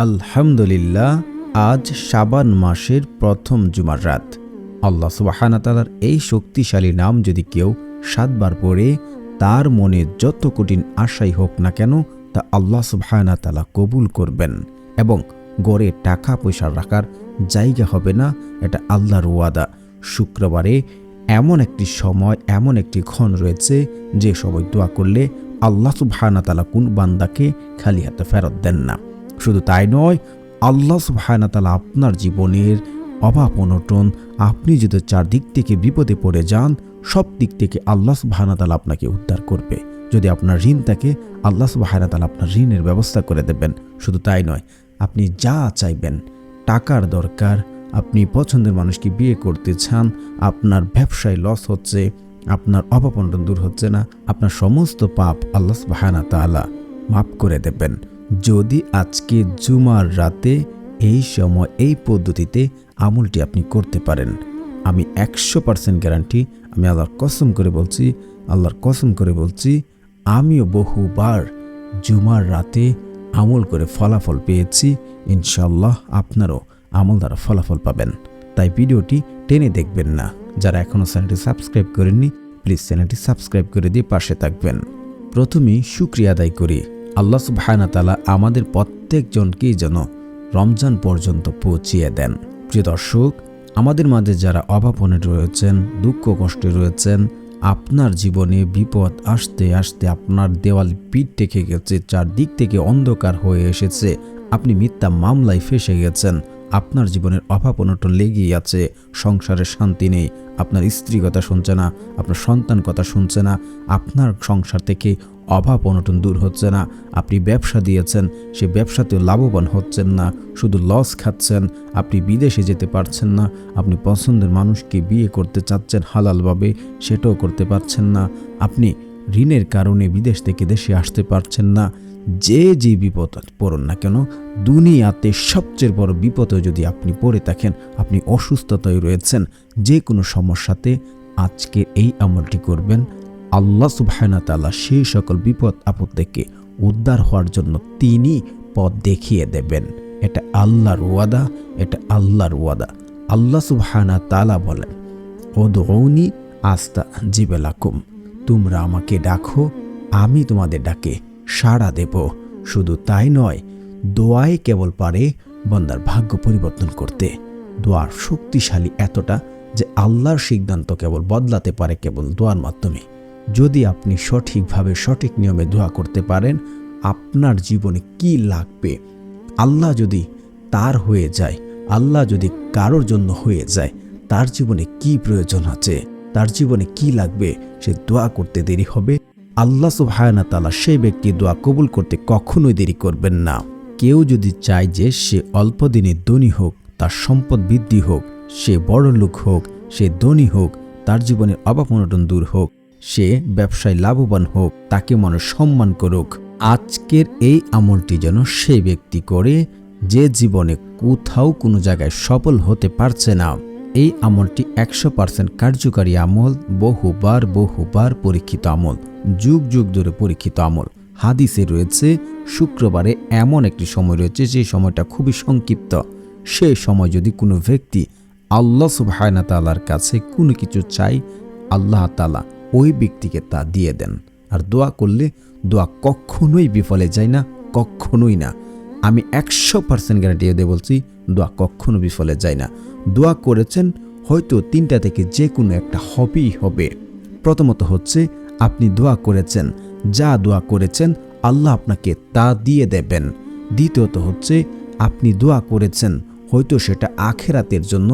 আলহামদুলিল্লাহ, আজ শাবান মাসের প্রথম জুমার রাত। আল্লাহ সুবহানাহু ওয়া তাআলার এই শক্তিশালী নাম যদি কেউ ৭ বার পড়ে, তার মনে যত কঠিন আশাই হোক না কেন তা আল্লাহ সুবহানাহু ওয়া তাআলা কবুল করবেন এবং গড়ে টাকা পয়সা রাখার জায়গা হবে না, এটা আল্লাহর ওয়াদা। শুক্রবারে এমন একটি সময়, এমন একটি ক্ষণ রয়েছে যে সময় দোয়া করলে আল্লাহ সুবহানাহু ওয়া তাআলা কোন বান্দাকে খালি হাতে ফেরত দেন না। শুধু তাই নয়, আল্লাহ সুবহানাহু ওয়া তাআলা আপনার জীবনের অভাব অনটন, আপনি যদি চারদিক থেকে বিপদে পড়ে যান, সব দিক থেকে আল্লাহ সুবহানাহু ওয়া তাআলা আপনাকে উদ্ধার করবে। যদি আপনার ঋণ থাকে, আল্লাহ সুবহানাহু ওয়া তাআলা আপনার ঋণের ব্যবস্থা করে দেবেন। শুধু তাই নয়, আপনি যা চাইবেন, টাকার দরকার, আপনি পছন্দের মানুষকে বিয়ে করতে চান, আপনার ব্যবসায় লস হচ্ছে, আপনার অভাব অনটন দূর হচ্ছে না, আপনার সমস্ত পাপ আল্লাহ সুবহানাহু ওয়া তাআলা মাফ করে দেবেন যদি আজকে জুমার রাতে এই সময় এই পদ্ধতিতে আমলটি আপনি করতে পারেন। আমি 100% গ্যারান্টি, আমি আল্লাহর কসম করে বলছি, আমিও বহুবার জুমার রাতে আমল করে ফলাফল পেয়েছি। ইনশাআল্লাহ আপনারও আমল দ্বারা ফলাফল পাবেন। তাই ভিডিওটি টেনে দেখবেন না। যারা এখনও চ্যানেলটি সাবস্ক্রাইব করেননি, প্লিজ চ্যানেলটি সাবস্ক্রাইব করে দিয়ে পাশে থাকবেন। প্রথমেই শুকরিয়া আদায় করি, আল্লাহ সুবহানাহু ওয়া তাআলা আমাদের প্রত্যেকজনকেই যেন রমজান পর্যন্ত পৌঁছিয়ে দেন। প্রিয় দর্শক, আমাদের মাঝে যারা অভাব অনটনে রয়েছেন, দুঃখ কষ্টে রয়েছেন, আপনার জীবনে বিপদ আসতে আসতে আপনার দেওয়াল পিঠ টেকে গেছে, চারদিক থেকে অন্ধকার হয়ে এসেছে, আপনি মিথ্যা মামলায় ফেসে গেছেন, আপনার জীবনের অভাব অনটন লেগেই আছে, সংসারে শান্তি নেই, আপনার স্ত্রী কথা শুনছে না, আপনার সন্তান কথা শুনছে না, আপনার সংসার থেকে অভাব অনটন দূর হচ্ছে না, আপনি ব্যবসা দিয়েছেন, সে ব্যবসাতেও লাভবান হচ্ছেন না, শুধু লস খাচ্ছেন, আপনি বিদেশে যেতে পারছেন না, আপনি পছন্দের মানুষকে বিয়ে করতে চাচ্ছেন হালালভাবে, সেটাও করতে পারছেন না, আপনি ঋণের কারণে বিদেশ থেকে দেশে আসতে পারছেন না। যে বিপদ পড়ুন না কেন, দুনিয়াতে সবচেয়ে বড় বিপদে যদি আপনি পড়ে থাকেন, আপনি অসুস্থতায় রয়েছেন, যে কোনো সমস্যাতে আজকে এই আমলটি করবেন, আল্লাহ সুবহানাহু ওয়া তাআলা সেই সকল বিপদ আপদ থেকে উদ্ধার হওয়ার জন্য তিনি পথ দেখিয়ে দেবেন। এটা আল্লাহর ওয়াদা, এটা আল্লাহর ওয়াদা। আল্লাহ সুবহানাহু ওয়া তাআলা বলেন, উদউনি আস্তাজিব লাকুম, তোমরা আমাকে ডাকো, আমি তোমাদের ডাকে সাড়া দেব। শুধু তাই নয়, দোয়ায় কেবল পারে বান্দার ভাগ্য পরিবর্তন করতে। দোয়ার শক্তিশালী এতটা যে আল্লাহর সিদ্ধান্ত কেবল বদলাতে পারে কেবল দোয়ার মাধ্যমে। যদি আপনি সঠিকভাবে সঠিক নিয়মে দোয়া করতে পারেন, আপনার জীবনে কি লাগবে, আল্লাহ যদি তার হয়ে যায়, আল্লাহ যদি কারোর জন্য হয়ে যায়, তার জীবনে কি প্রয়োজন আছে, তার জীবনে কি লাগবে, সে দোয়া করতে দেরি হবে। আল্লাহ সুবহানাহু ওয়া তাআলা সেই ব্যক্তির দোয়া কবুল করতে কখনোই দেরি করবেন না। কেউ যদি চায় যে সে অল্প দিনে ধনী হোক, তার সম্পদ বৃদ্ধি হোক, সে বড় লোক হোক, সে ধনী হোক, তার জীবনের অভাব অনটন দূর হোক, সে ব্যবসায় লাভবান হোক, তাকে মানুষ সম্মান করুক, আজকের এই আমলটি যেন সেই ব্যক্তি করে যে জীবনে কোথাও কোনো জায়গায় সফল হতে পারছে না। এই আমলটি 100% কার্যকারী আমল, বহুবার পরীক্ষিত আমল, যুগ যুগ ধরে পরীক্ষিত আমল। হাদিসে রয়েছে শুক্রবারে এমন একটি সময় রয়েছে যে সময়টা খুবই সংক্ষিপ্ত। সেই সময় যদি কোনো ব্যক্তি আল্লাহ সুবহানাহু ওয়া তাআলার কাছে কোনো কিছু চাই, আল্লাহ তাআলা ওই ব্যক্তিকে তা দিয়ে দেন। আর দোয়া করলে দোয়া কখনোই বিফলে যায় না, কখনোই না। আমি 100% গ্যারান্টি দিয়ে বলছি, দোয়া কখনো বিফলে যায় না। দোয়া করেছেন, হয়তো 3টা থেকে যে কোনো একটা হবেই হবে। প্রথমত হচ্ছে আপনি দোয়া করেছেন, যা দোয়া করেছেন আল্লাহ আপনাকে তা দিয়ে দেবেন। দ্বিতীয়ত হচ্ছে আপনি দোয়া করেছেন, হয়তো সেটা আখিরাতের জন্য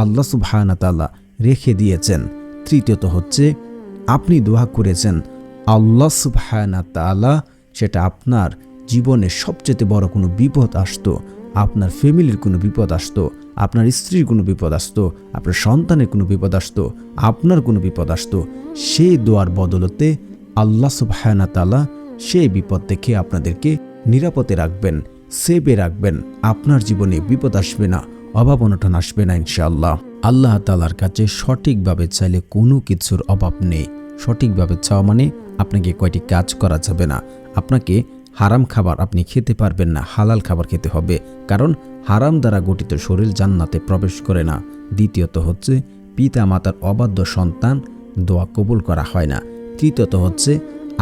আল্লাহ সুবহানাহু ওয়া তাআলা রেখে দিয়েছেন। তৃতীয়ত হচ্ছে আপনি দোয়া করেছেন, আল্লাহ সুবহানাহু ওয়া তাআলা সেটা আপনার জীবনে সবচেয়ে বড় কোনো বিপদ আসতো, আপনার ফ্যামিলির কোনো বিপদ আসতো, আপনার স্ত্রীর কোনো বিপদ আসতো, আপনার সন্তানের কোনো বিপদ আসতো, আপনার কোনো বিপদ আসতো, সেই দোয়ার বদলতে আল্লাহ সুবহানাহু ওয়া তাআলা সেই বিপদ থেকে আপনাদেরকে নিরাপদে রাখবেন, সেভে রাখবেন। আপনার জীবনে বিপদ আসবে না, অভাব অনটন আসবে না ইনশাআল্লাহ। আল্লাহ তাআলার কাছে সঠিকভাবে চাইলে কোনো কিছুর অভাব নেই। সঠিকভাবে চাওয়া মানে আপনাকে কয়টি কাজ করা যাবে না, আপনাকে হারাম খাবার আপনি খেতে পারবেন না, হালাল খাবার খেতে হবে, কারণ হারাম দ্বারা গঠিত শরীর জান্নাতে প্রবেশ করে না। দ্বিতীয়ত হচ্ছে পিতা মাতার অবাধ্য সন্তান দোয়া কবুল করা হয় না। তৃতীয়ত হচ্ছে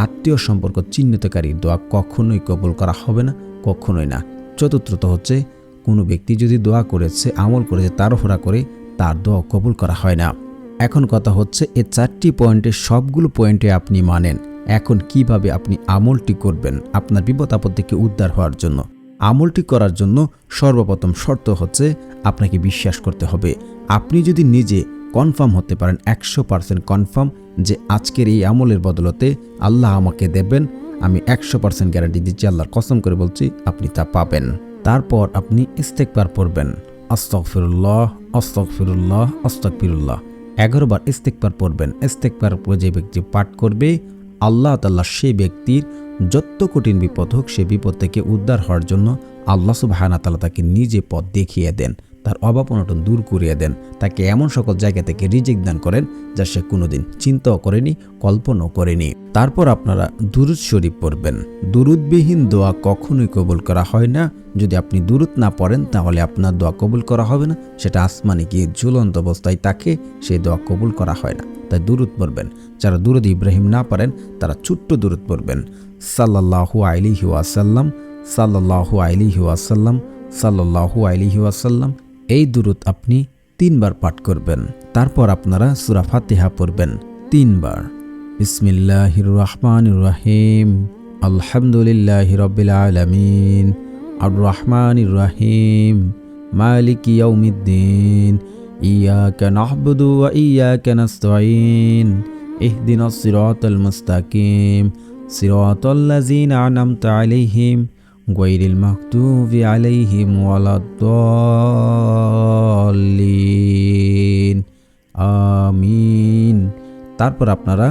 আত্মীয় সম্পর্ক চিহ্নিতকারী দোয়া কখনোই কবুল করা হবে না, কখনোই না। চতুর্থত হচ্ছে কোনো ব্যক্তি যদি দোয়া করেছে, আমল করেছে, তাড়াহুড়া করে, তার দোয়া কবুল করা হয় না। এখন কথা হচ্ছে এই 4টি পয়েন্টে সবগুলো পয়েন্টে আপনি মানেন, এখন কিভাবে আপনি আমলটি করবেন আপনার বিপদ আপদ থেকে উদ্ধার হওয়ার জন্য। আমলটি করার জন্য সর্বপ্রথম শর্ত হচ্ছে আপনাকে বিশ্বাস করতে হবে। আপনি যদি নিজে কনফার্ম হতে পারেন, 100% কনফার্ম যে আজকের এই আমলের বদলতে আল্লাহ আমাকে দেবেন, আমি 100% গ্যারান্টি দিচ্ছি, আল্লাহর কসম করে বলছি, আপনি তা পাবেন। তারপর আপনি ইস্তেগফার পড়বেন, আস্তাগফিরুল্লাহ আস্তাগফিরুল্লাহ আস্তাগফিরুল্লাহ 11 বার ইস্তেগফার পড়বেন। ইস্তেগফার যে ব্যক্তি পাঠ করবে, আল্লাহ তাআলা সেই ব্যক্তির যত কঠিন বিপদ হোক সে বিপদ থেকে উদ্ধার হওয়ার জন্য আল্লাহ সুবহানাহু ওয়া তাআলা তাকে নিজে পথ দেখিয়ে দেন, তার অভাব অনটন দূর করিয়ে দেন, তাকে এমন সকল জায়গা থেকে রিজিক দান করেন যা সে কোনোদিন চিন্তাও করেনি, কল্পনাও করেনি। তারপর আপনারা দুরূদ শরীফ পড়বেন। দুরূদবিহীন দোয়া কখনোই কবুল করা হয় না। যদি আপনি দুরূদ না পড়েন তাহলে আপনার দোয়া কবুল করা হবে না, সেটা আসমানে গিয়ে ঝুলন্ত অবস্থায় তাকে সেই দোয়া কবুল করা হয় না। তাই দুরূদ পড়বেন। যারা দুরূদ ইব্রাহিম না পারেন তারা ছোট্ট দুরূদ পড়বেন, সাল্লাল্লাহু আলাইহি ওয়াসাল্লাম, সাল্লাল্লাহু আলাইহি ওয়াসাল্লাম, সাল্লাল্লাহু আলাইহি ওয়াসাল্লাম। এই দুরূদ আপনি 3 বার পাঠ করবেন। তারপর আপনারা সূরা ফাতিহা পড়বেন 3 বার। বিসমিল্লাহির রহমানির রহিম, আলহামদুলিল্লাহি রাব্বিল আলামিন, আর রহমানির রহিম, মালিকি ইয়াউমিদ্দিন, ইয়াকা না'বুদু ওয়া ইয়াকা নাস্তাঈন, ইহদিনাস সিরাতাল মুস্তাকিম, সিরাতাল লাযিনা আন'আমতা আলাইহিম গায়রিল মাগদুবি আলাইহিম ওয়ালাদ-দাল্লিন, আমিন। তারপর আপনারা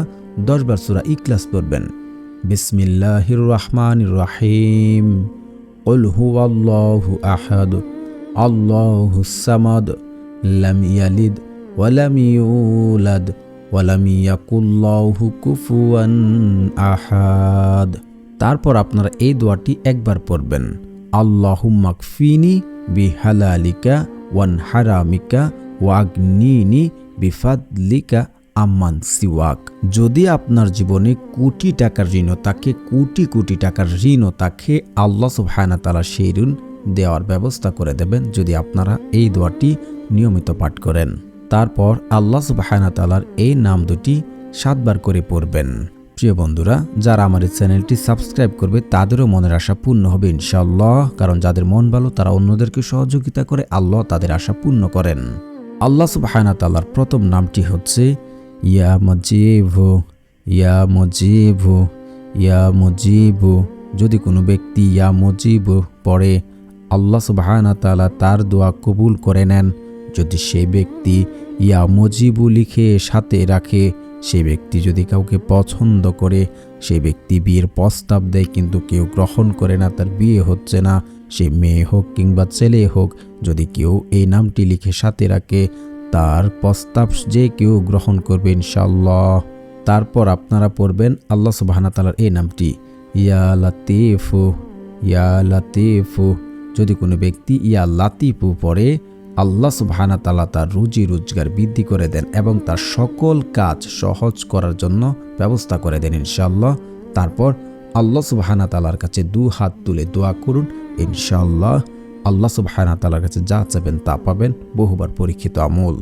10 বার সূরা ইখলাস পড়বেন। বিসমিল্লাহির রহমানির রহিম, কুল হুয়াল্লাহু আহাদ, আল্লাহুস সামাদ, লাম ইয়ালিদ ওয়া লাম ইউলাদ ওয়া লাম ইয়াকুল লাহু কুফুয়ান আহাদ। তারপর আপনারা এই দোয়াটি একবার পড়বেন, আল্লাহুম্মা কফিনি বিহালালিকা ওয়ান হারামিকা ওয়াগনিনি বিফাদলিকা আম্মান সিওয়াক। যদি আপনার জীবনে কোটি টাকার ঋণও থাকে, কোটি কোটি টাকার ঋণও থাকে, আল্লাহ সুবহানাহু ওয়া তাআলা সেই ঋণ দেওয়ার ব্যবস্থা করে দেবেন যদি আপনারা এই দোয়াটি নিয়মিত পাঠ করেন। তারপর আল্লাহ সুবহানাহু ওয়া তাআলার এই নাম দুটি 7 বার করে পড়বেন। প্রিয় বন্ধুরা, যারা আমার এই চ্যানেলটি সাবস্ক্রাইব করবে তাদেরও মনের আশা পূর্ণ হবে ইনশাআল্লাহ, কারণ যাদের মন ভালো তারা অন্যদেরকে সহযোগিতা করে, আল্লাহ তাদের আশা পূর্ণ করেন। আল্লাহ সুবহানাহু ওয়া তাআলার প্রথম নামটি হচ্ছে ইয়া মুজিবু, ইয়া মুজিবু, ইয়া মুজিবু। যদি কোনো ব্যক্তি ইয়া মুজিবু পড়ে, আল্লাহ সুবহানাহু ওয়া তাআলা তার দোয়া কবুল করে নেন। যদি সেই ব্যক্তি ইয়া মুজিবু লিখে সাথে রাখে, সেই ব্যক্তি যদি কাউকে পছন্দ করে, সেই ব্যক্তি বিয়ের প্রস্তাব দেয় কিন্তু কেউ গ্রহণ করে না, তার বিয়ে হচ্ছে না, সে মেয়ে হোক কিংবা ছেলে হোক, যদি কেউ এই নামটি লিখে সাথে রাখে তার প্রস্তাব যে কেউ গ্রহণ করবে ইনশাআল্লাহ। তারপর আপনারা পড়বেন আল্লাহ সুবহানাহু ওয়া তাআলার এই নামটি ইয়া লাতীফু, ইয়া লাতীফু। যদি কোনো ব্যক্তি ইয়া লাতীফু পড়ে, আল্লাহ সুবহানাহু ওয়া তাআলা তার রুজি রোজগার বৃদ্ধি করে দেন এবং তার সকল কাজ সহজ করার জন্য ব্যবস্থা করে দেন ইনশাআল্লাহ। তারপর আল্লাহ সুবহানাহু ওয়া তাআলার কাছে 2 হাত তুলে দোয়া করুন, ইনশাআল্লাহ আল্লাহ সুবহানাহু ওয়া তাআলার কাছে যা চাইবেন তা পাবেন। বহুবার পরীক্ষিত আমল।